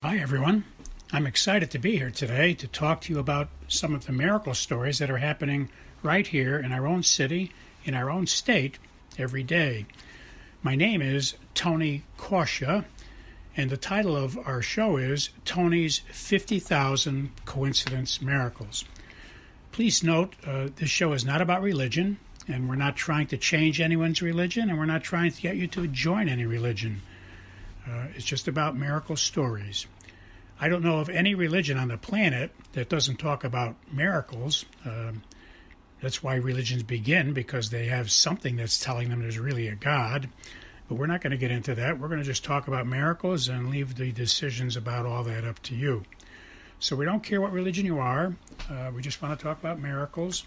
Hi, everyone. I'm excited to be here today to talk to you about some of the miracle stories that are happening right here in our own city, in our own state, every day. My name is Tony Kausha, and the title of our show is Tony's 50,000 Co-incidence Miracles. Please note, this show is not about religion, and we're not trying to change anyone's religion, and we're not trying to get you to join any religion. It's just about miracle stories. I don't know of any religion on the planet that doesn't talk about miracles. That's why religions begin, because they have something that's telling them there's really a God. But we're not going to get into that. We're going to just talk about miracles and leave the decisions about all that up to you. So we don't care what religion you are. We just want to talk about miracles.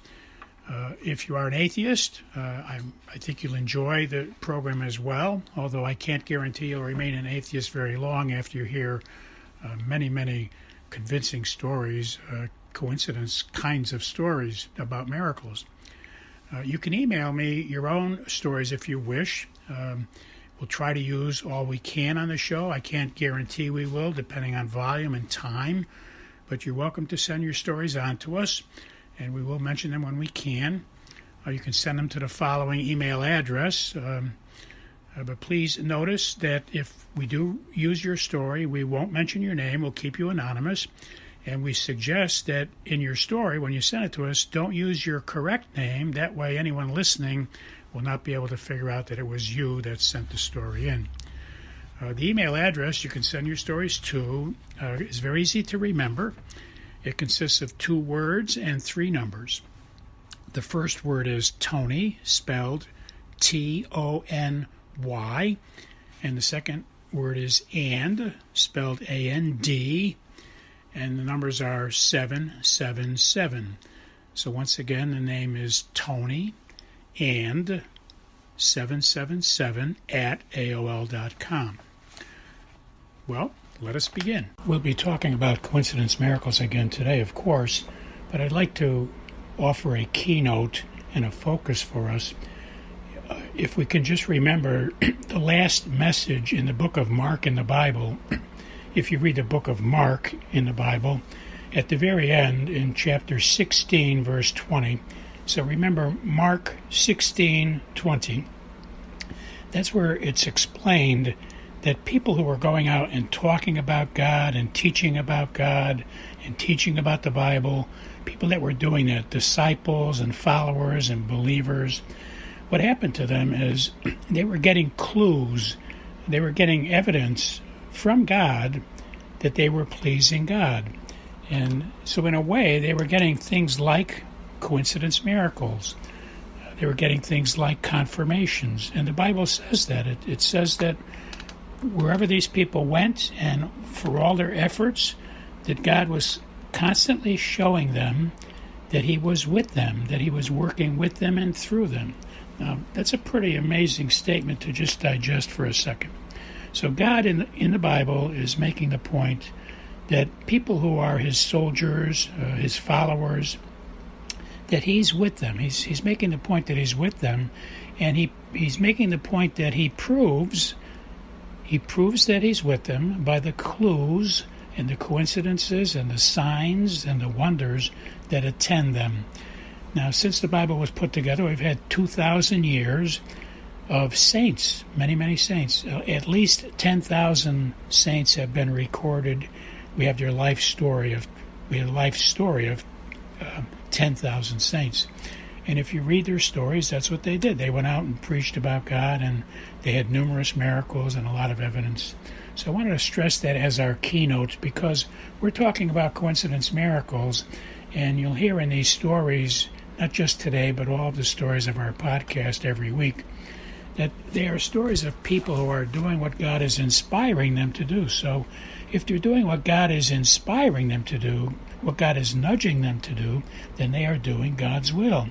If you are an atheist, I think you'll enjoy the program as well, although I can't guarantee you'll remain an atheist very long after you hear many convincing stories, coincidence kinds of stories about miracles. You can email me your own stories if you wish. We'll try to use all we can on the show. I can't guarantee we will, depending on volume and time, but you're welcome to send your stories on to us, and we will mention them when we can. You can send them to the following email address. But please notice that if we do use your story, we won't mention your name. We'll keep you anonymous. And we suggest that in your story, when you send it to us, don't use your correct name. That way anyone listening will not be able to figure out that it was you that sent the story in. The email address you can send your stories to is very easy to remember. It consists of 2 words and 3 numbers. The first word is Tony, spelled Tony, and the second word is and, spelled A-N-D, and the numbers are 777. So once again, the name is Tony and 777 at AOL.com. Well, let us begin. We'll be talking about coincidence miracles again today, of course, but I'd like to offer a keynote and a focus for us. If we can just remember the last message in the book of Mark in the Bible, if you read the book of Mark in the Bible, at the very end in chapter 16, verse 20. So remember Mark 16:20. That's where it's explained that people who were going out and talking about God and teaching about God and teaching about the Bible, people that were doing that, disciples and followers and believers, what happened to them is they were getting clues, they were getting evidence from God that they were pleasing God. And so in a way, they were getting things like coincidence miracles. They were getting things like confirmations. And the Bible says that. It says that wherever these people went, and for all their efforts, that God was constantly showing them that He was with them, that He was working with them and through them. Now, that's a pretty amazing statement to just digest for a second. So God in the Bible is making the point that people who are His soldiers, His followers, that He's with them. He's making the point that He's with them, and He's making the point that He proves that He's with them by the clues and the coincidences and the signs and the wonders that attend them. Now, since the Bible was put together, we've had 2,000 years of saints, many saints. At least 10,000 saints have been recorded. We have their life story of 10,000 saints. And if you read their stories, that's what they did. They went out and preached about God, and they had numerous miracles and a lot of evidence. So I wanted to stress that as our keynote, because we're talking about coincidence miracles, and you'll hear in these stories, not just today, but all of the stories of our podcast every week, that they are stories of people who are doing what God is inspiring them to do. So if they're doing what God is inspiring them to do, what God is nudging them to do, then they are doing God's will.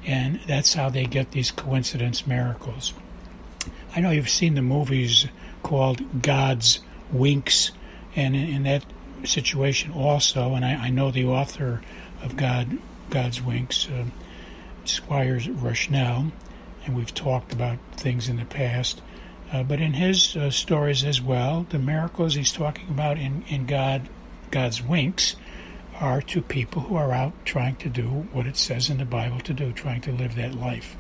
And that's how they get these coincidence miracles. I know you've seen the movies called God's Winks, and in that situation also, and I know the author of God's Winks, Squires Rushnell, and we've talked about things in the past. But in his stories as well, the miracles he's talking about in God's winks are to people who are out trying to do what it says in the Bible to do, trying to live that life.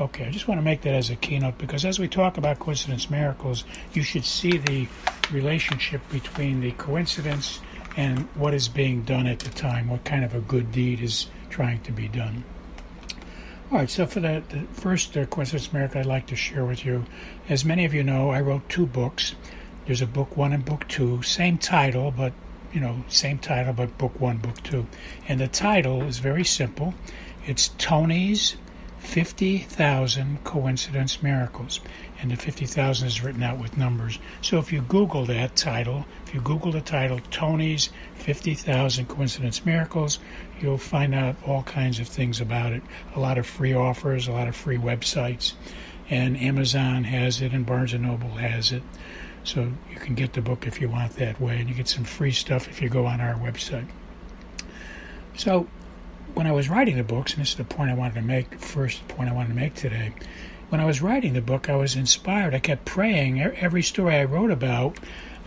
Okay, I just want to make that as a keynote because as we talk about coincidence miracles, you should see the relationship between the coincidence and what is being done at the time, what kind of a good deed is trying to be done. All right, so for the first coincidence miracle I'd like to share with you, as many of you know, I wrote 2 books. There's a book 1 and book 2, same title, but book 1, book 2. And the title is very simple. It's Tony's 50,000 Coincidence Miracles. And the 50,000 is written out with numbers. So if you Google that title, Tony's 50,000 Coincidence Miracles, you'll find out all kinds of things about it. A lot of free offers, a lot of free websites. And Amazon has it and Barnes & Noble has it. So you can get the book if you want that way. And you get some free stuff if you go on our website. So when I was writing the books, and this is the point I wanted to make, first point I wanted to make today, when I was writing the book, I was inspired. I kept praying. Every story I wrote about,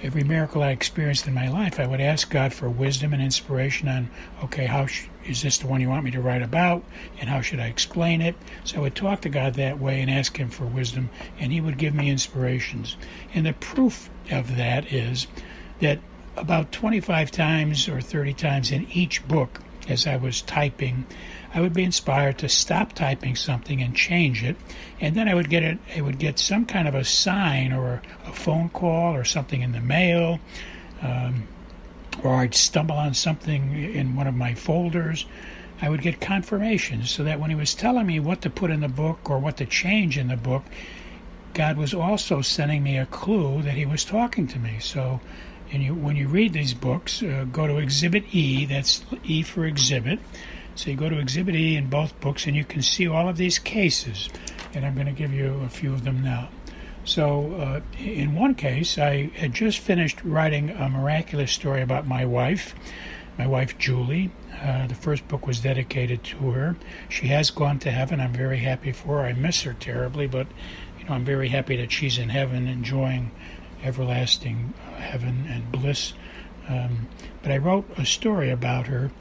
every miracle I experienced in my life, I would ask God for wisdom and inspiration on, okay, is this the one you want me to write about, and how should I explain it? So I would talk to God that way and ask him for wisdom, and he would give me inspirations. And the proof of that is that about 25 times or 30 times in each book, as I was typing, I would be inspired to stop typing something and change it, and then I would get some kind of a sign or a phone call or something in the mail, or I'd stumble on something in one of my folders. I would get confirmation so that when he was telling me what to put in the book or what to change in the book, God was also sending me a clue that he was talking to me. So when you read these books, go to Exhibit E, that's E for exhibit. So you go to Exhibit E in both books and you can see all of these cases. And I'm going to give you a few of them now. So in one case, I had just finished writing a miraculous story about my wife Julie. The first book was dedicated to her. She has gone to heaven. I'm very happy for her. I miss her terribly, but I'm very happy that she's in heaven enjoying everlasting heaven and bliss. But I wrote a story about her,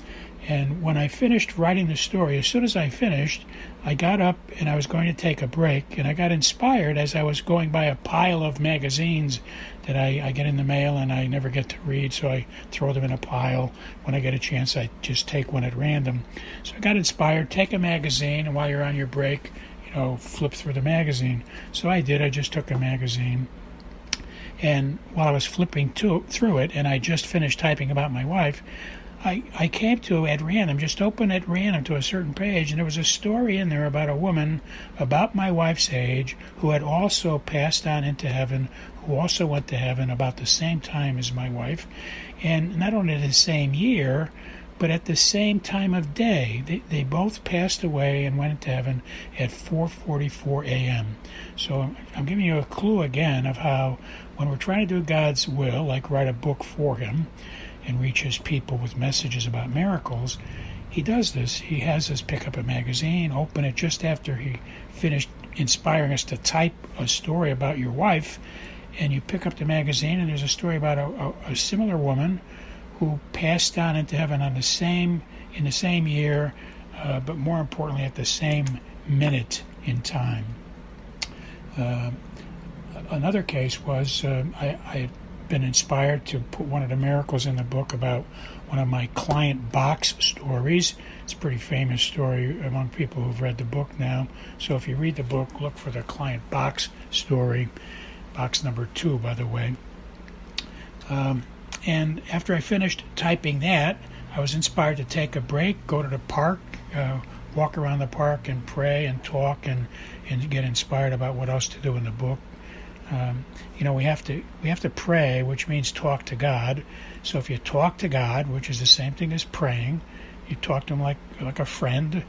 and when I finished writing the story, as soon as I finished, I got up and I was going to take a break, and I got inspired as I was going by a pile of magazines that I get in the mail and I never get to read, so I throw them in a pile. When I get a chance, I just take one at random. So I got inspired, take a magazine, and while you're on your break, flip through the magazine. So I did. I just took a magazine. And while I was flipping through it, and I just finished typing about my wife, I came to, at random, just open at random to a certain page, and there was a story in there about a woman about my wife's age who had also passed on into heaven, who also went to heaven about the same time as my wife, and not only the same year, but at the same time of day. They both passed away and went into heaven at 4:44 a.m. So I'm giving you a clue again of how when we're trying to do God's will, like write a book for him and reach his people with messages about miracles, he does this. He has us pick up a magazine, open it just after he finished inspiring us to type a story about your wife, and you pick up the magazine and there's a story about a similar woman who passed on into heaven in the same year, but more importantly at the same minute in time. Another case was I had been inspired to put one of the miracles in the book about one of my client box stories. It's a pretty famous story among people who've read the book now. So if you read the book, look for the client box story, box number 2, by the way. And after I finished typing that, I was inspired to take a break, go to the park, walk around the park and pray and talk and get inspired about what else to do in the book. We have to pray, which means talk to God. So if you talk to God, which is the same thing as praying, you talk to him like a friend.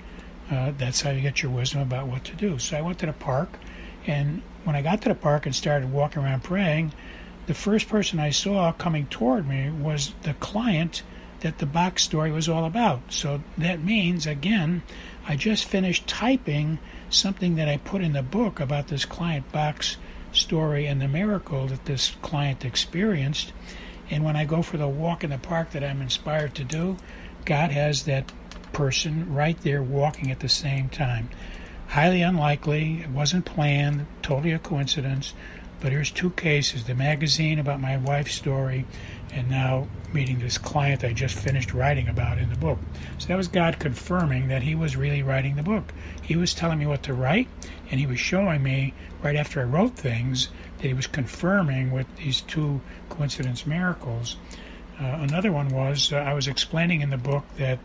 That's how you get your wisdom about what to do. So I went to the park, and when I got to the park and started walking around praying, the first person I saw coming toward me was the client that the box story was all about. So that means, again, I just finished typing something that I put in the book about this client box story and the miracle that this client experienced. And when I go for the walk in the park that I'm inspired to do, God has that person right there walking at the same time. Highly unlikely, it wasn't planned, totally a coincidence, but here's two cases, the magazine about my wife's story, and now meeting this client I just finished writing about in the book. So that was God confirming that he was really writing the book. He was telling me what to write, and he was showing me right after I wrote things that he was confirming with these two coincidence miracles. Another one was I was explaining in the book that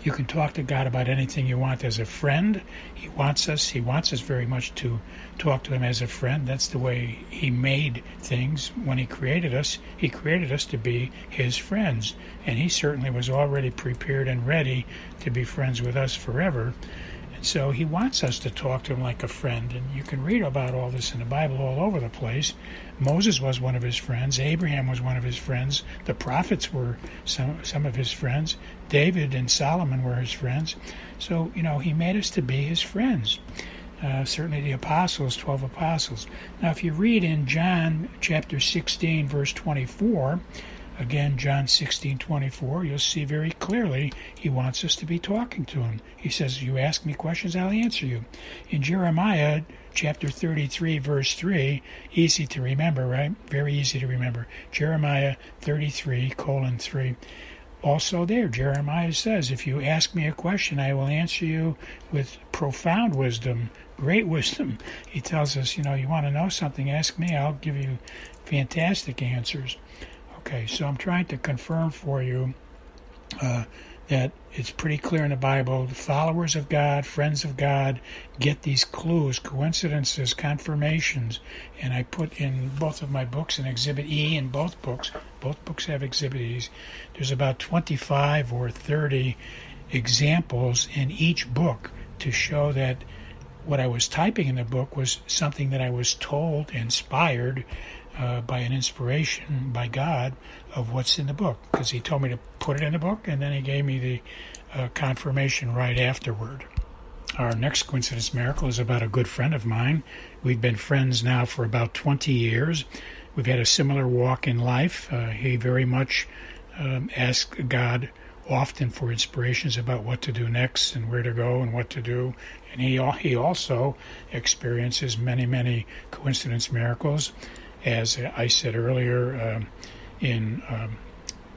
you can talk to God about anything you want as a friend. He wants us very much to talk to him as a friend. That's the way he made things. When he created us to be his friends. And he certainly was already prepared and ready to be friends with us forever. And so he wants us to talk to him like a friend. And you can read about all this in the Bible all over the place. Moses was one of his friends. Abraham was one of his friends. The prophets were some of his friends. David and Solomon were his friends. So, he made us to be his friends. Certainly the apostles, 12 apostles. Now, if you read in John chapter 16, verse 24, again, John 16:24, you'll see very clearly he wants us to be talking to him. He says, you ask me questions, I'll answer you. In Jeremiah chapter 33, verse 3, easy to remember, right? Very easy to remember. Jeremiah 33:3. Also there, Jeremiah says, if you ask me a question, I will answer you with profound wisdom, great wisdom. He tells us, you want to know something, ask me, I'll give you fantastic answers. Okay, so I'm trying to confirm for you that it's pretty clear in the Bible, the followers of God, friends of God, get these clues, coincidences, confirmations, and I put in both of my books an Exhibit E in both books. Both books have Exhibit E's. There's about 25 or 30 examples in each book to show that what I was typing in the book was something that I was told, inspired by an inspiration by God of what's in the book, because he told me to put it in the book, and then he gave me the confirmation right afterward. Our next coincidence miracle is about a good friend of mine. We've been friends now for about 20 years. We've had a similar walk in life. He very much asked God often for inspirations about what to do next and where to go and what to do. And he also experiences many, many coincidence miracles. As I said earlier, in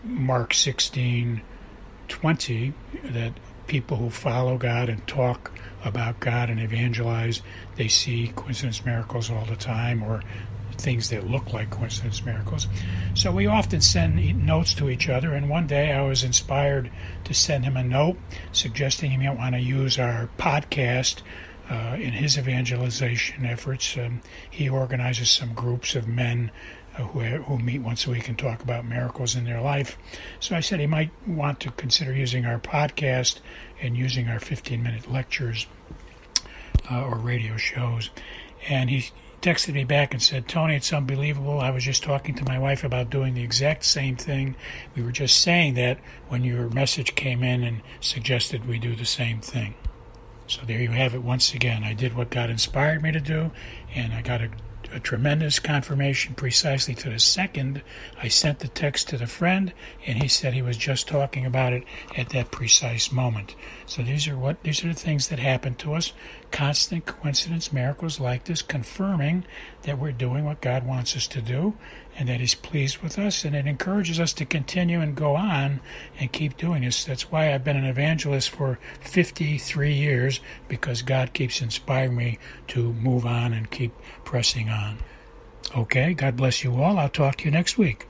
Mark 16:20, that people who follow God and talk about God and evangelize, they see coincidence miracles all the time, or things that look like coincidence miracles. So we often send notes to each other, and one day I was inspired to send him a note suggesting he might want to use our podcast in his evangelization efforts. He organizes some groups of men who meet once a week and talk about miracles in their life. So I said he might want to consider using our podcast and using our 15-minute lectures or radio shows. And he texted me back and said, Tony, it's unbelievable. I was just talking to my wife about doing the exact same thing. We were just saying that when your message came in and suggested we do the same thing. So there you have it once again. I did what God inspired me to do, and I got a tremendous confirmation precisely to the second. I sent the text to the friend, and he said he was just talking about it at that precise moment. So these are the things that happen to us. Constant coincidence miracles like this, confirming that we're doing what God wants us to do, and that he's pleased with us, and it encourages us to continue and go on and keep doing this. That's why I've been an evangelist for 53 years, because God keeps inspiring me to move on and keep pressing on. Okay, God bless you all. I'll talk to you next week.